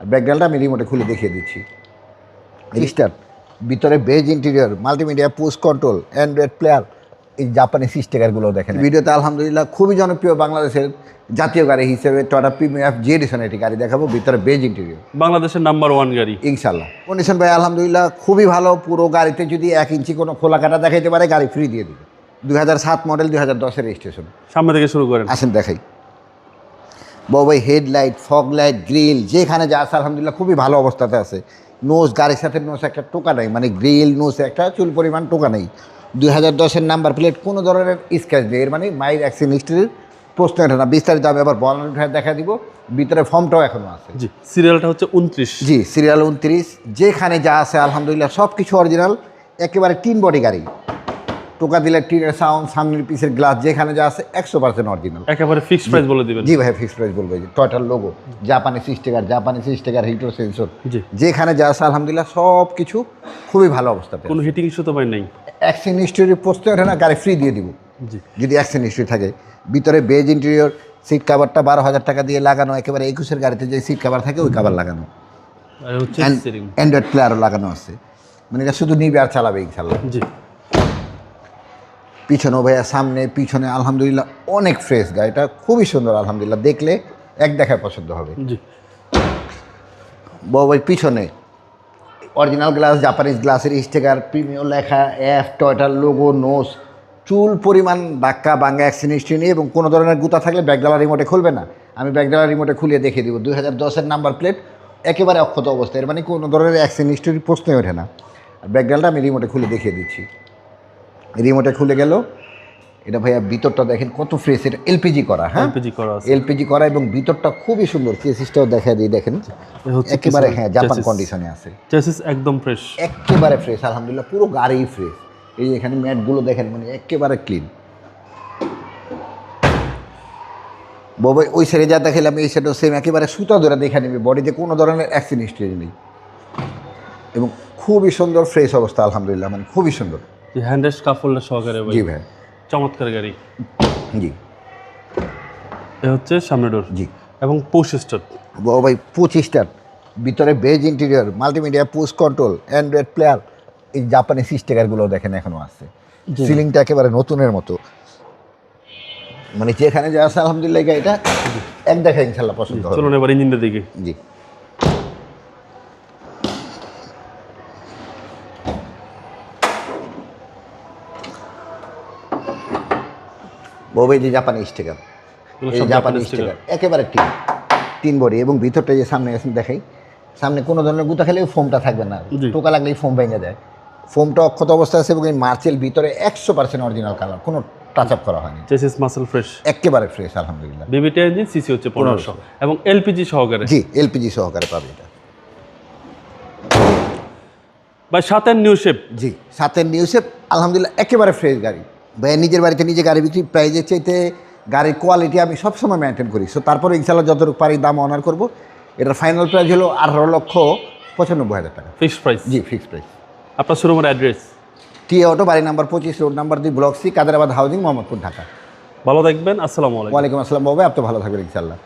আর ব্যাকগ্রাউন্ডটা আমি রিমোটে খুলে দেখিয়ে দিচ্ছি। স্টার্ট, ভিতরে beige interior, multimedia, push control, Android player, এই জাপানি স্টিকারগুলো দেখেন। ভিডিওতে আলহামদুলিল্লাহ খুবই জনপ্রিয় বাংলাদেশের জাতীয় গাড়ি হিসেবে টয়োটা প্রিমিয়াম জেড এডিশন একটি গাড়ি দেখাবো। ভিতরে বেজ ইন্টেরিয়র, বাংলাদেশের নাম্বার 1 গাড়ি ইনশাল্লাহ। কন্ডিশন ভাই আলহামদুলিল্লাহ খুবই ভালো। পুরো গাড়িতে যদি 1 ইঞ্চি কোনো খোলা কাটা দেখাইতে পারে গাড়ি ফ্রি দিয়ে দিবে। 2007 মডেল, 2010-এর রেজিস্ট্রেশন। সামনে থেকে শুরু করেন, আসেন দেখাই। বাবাই হেডলাইট, ফগ লাইট, গ্রিল যেখানে যা আছে আলহামদুলিল্লাহ খুবই ভালো অবস্থাতে আছে। নোজ, গাড়ির সাথে নোজ একটা টোকা নেই, মানে গ্রিল নোজ একটা চুল পরিমাণ টোকা নেই। 2010-এর নাম্বার প্লেট, কোনো ধরনের স্ক্র্যাচ নেই, এর মানে মাইর অ্যাক্সিডেন্ট হিস্ট্রির প্রশ্ন ওঠে না। বিস্তারিত আমি আবার বর্ণনা উঠে দেখা দিব। ভিতরে ফর্মটাও এখনও আছে। জি, সিরিয়ালটা হচ্ছে 29। জি, সিরিয়াল 29। যেখানে যা আছে আলহামদুলিল্লাহ সব কিছু অরিজিনাল, একেবারে টিন বডি গাড়ি। টোকা দিলে টিনের সাউন্ড, সামনের পিসের গ্লাস, যেখানে যা আছে 100% অরিজিনাল। একেবারে ফিক্সড প্রাইস বলে দিবেন? জি ভাই, ফিক্সড প্রাইস বলবো। টয়টার লোগো, জাপানি স্টিকার, হিটো সেন্সর, জি, যেখানে যা আছে আলহামদুলিল্লাহ সব কিছু খুবই ভালো অবস্থাতে। কোনো হিটিং ইস্যু তো ভাই নেই? অ্যাক্সিডেন্ট হিস্ট্রি প্রশ্ন ওঠে না, গাড়ি ফ্রি দিয়ে দিব জি, যদি অ্যাক্সিডেন্ট হিস্ট্রি থাকে। ভিতরে বেজ ইন্টেরিয়র, সিট কাভারটা 12,000 টাকা দিয়ে লাগানো, একেবারে 21-এর গাড়িতে যে সিট কাভার থাকে ওই কাভার লাগানো। আর হচ্ছে স্টিয়ারিং, অ্যান্ড্রয়েড প্লেয়ারও লাগানো আছে, মানে এটা শুধু নিবে আর চালাবে ইনশাল্লাহ। জি। পিছনেও ভাইয়া, সামনে পিছনে আলহামদুলিল্লাহ অনেক ফ্রেশ। গাড়িটা খুবই সুন্দর আলহামদুলিল্লাহ, দেখলে এক দেখায় পছন্দ হবে। জি, ভাই পিছনে অরিজিনাল গ্লাস, জাপানিজ গ্লাসের স্টিকার, প্রিমিয়াম লেখা, টয়টার লোগো, নোজ, চুল পরিমাণ ধাক্কা ভাঙ্গা অ্যাক্সিডেন্ট হিস্ট্রি নেই। এবং কোনো ধরনের গুতা থাকলে ব্যাকডালা রিমোটে খুলবে না, আমি ব্যাকডালা রিমোটে খুলিয়ে দেখিয়ে দিব। 2010-এর নাম্বার প্লেট, একেবারে অক্ষত অবস্থা, এর মানে কোনো ধরনের অ্যাক্সিডেন্ট হিস্ট্রির প্রশ্নই ওঠে না। আর ব্যাকডালটা আমি রিমোটে খুলে দেখিয়ে দিচ্ছি। রিমোটে খুলে গেল। এটা ভাইয়া ভিতরটা দেখেন কত ফ্রেশ। এটা এলপিজি করা, হ্যাঁ এলপিজি করা, এবং ভিতরটা খুবই সুন্দর। চেসিসটাও দেখা দিই, দেখেন একেবারে হ্যাঁ জাপান কন্ডিশনে আছে। চেসিস একদম ফ্রেশ, একেবারে ফ্রেশ আলহামদুলিল্লাহ, পুরো গাড়ি ফ্রেশ। এই যে এখানে ম্যাটগুলো দেখেন, মানে একেবারে ক্লিন। বাবা ওই সাইডে যা দেখালাম এই সাইডেও সেম, একেবারে সুতা ধরে দেখে নেবে, বডিতে কোনো ধরনের অ্যাক্সিডেন্ট হিস্ট্রি নেই, এবং খুবই সুন্দর ফ্রেশ অবস্থা আলহামদুলিল্লাহ, মানে খুবই সুন্দর। হ্যান্ডেস কাফোল্ডার সহকারে ভাই। জি ভাই, চমৎকার গাড়ি। জি, এ হচ্ছে সামনে ডোর, জি, এবং পুশ স্টার্ট। ও ভাই 25 স্টার, ভিতরে beige interior, multimedia, push control, Android player, এই জাপানি স্টিকারগুলো দেখেন এখনও আছে। সিলিংটা একেবারে নতুনের মতো, মানে যেখানে যা আছে আলহামদুলিল্লাহ গাড়িটা এক দেখা ইনশাল্লাহ পছন্দ হবে। চলুন এবার ইঞ্জিনটা দিকে। জি, বউবে যে জাপানি স্টিকার, এই জাপানি স্টিকার একেবারে তিন বডি, এবং ভিতরটা যে সামনে দেখাই, সামনে কোনো ধরনের গুতা খেলে ফোমটা থাকবে না, টোকা লাগলেই ফোম ভেঙে যায়। ফোমটা অক্ষত অবস্থা আছে, এবং এই মার্চেল ভিতরে 100% অরিজিনাল কালার, কোনো টাচ আপ করা হয়নি। চেসিস মাসল ফ্রেশ, একেবারে ফ্রেশ আলহামদুলিল্লাহ। বিবিটি ইঞ্জিন, সিসি হচ্ছে 1500, এবং এলপিজি সহকারে। জি, এলপিজি সহকারে পাবে এটা। ভাই 7-এর নিউ শেপ। জি, 7-এর নিউ শেপ আলহামদুলিল্লাহ একেবারে ফ্রেশ গাড়ি। ভাই নিজের বাড়িতে নিজে গাড়ি বিক্রি, প্রাইজের চাইতে গাড়ির কোয়ালিটি আমি সবসময় মেনটেন করি। সো তারপরে ইনশাল্লাহ যতটুকু পারি দাম অনার করবো। এটার ফাইনাল প্রাইস হলো 18,95,000 টাকা। Fixed price? জি, ফিক্সড প্রাইস। আপনার শোরুমের অ্যাড্রেস? টিএ অটো, বাড়ি number 25, road number 2, block C, Kaderabad housing, Mohammadpur, Dhaka. ভালো থাকবেন, আসসালামু আলাইকুম। ওয়ালাইকুম আসসালাম বাবা, আপনি ভালো থাকবেন ইনশাল্লাহ।